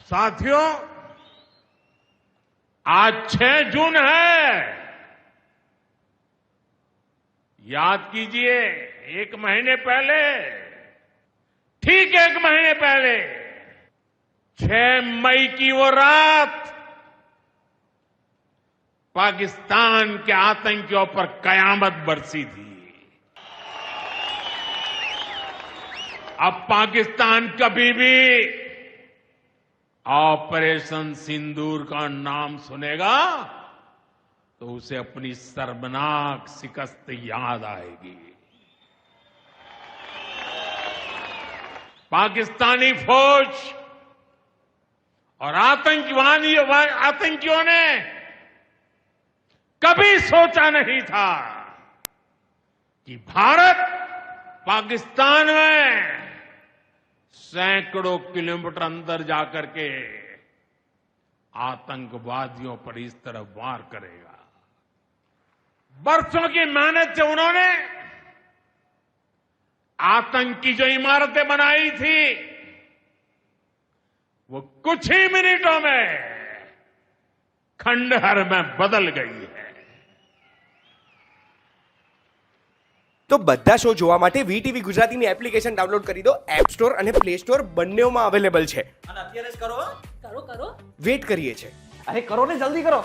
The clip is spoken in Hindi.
साथियों, आज 6 जून है। याद कीजिए, एक महीने पहले, ठीक 1 महीने पहले 6 मई की वो रात पाकिस्तान के आतंकियों पर कयामत बरसी थी। अब पाकिस्तान कभी भी ऑपरेशन सिंदूर का नाम सुनेगा तो उसे अपनी शर्मनाक शिकस्त याद आएगी। पाकिस्तानी फौज और आतंकियों ने कभी सोचा नहीं था कि भारत पाकिस्तान में सैकड़ों किलोमीटर अंदर जाकर के आतंकवादियों पर इस तरह वार करेगा। बरसों की मेहनत से उन्होंने आतंक की जो इमारतें बनाई थी वो कुछ ही मिनटों में खंडहर में बदल गई है। તો બધા શો જોવા માટે વીટીવી ગુજરાતીની એપ્લિકેશન ડાઉનલોડ કરી દો. એપ સ્ટોર અને પ્લે સ્ટોર બંનેમાં અવેલેબલ છે. અને અત્યારે જ કરો. કરો કરો વેટ કરીએ છે. અરે કરો ને, જલ્દી કરો.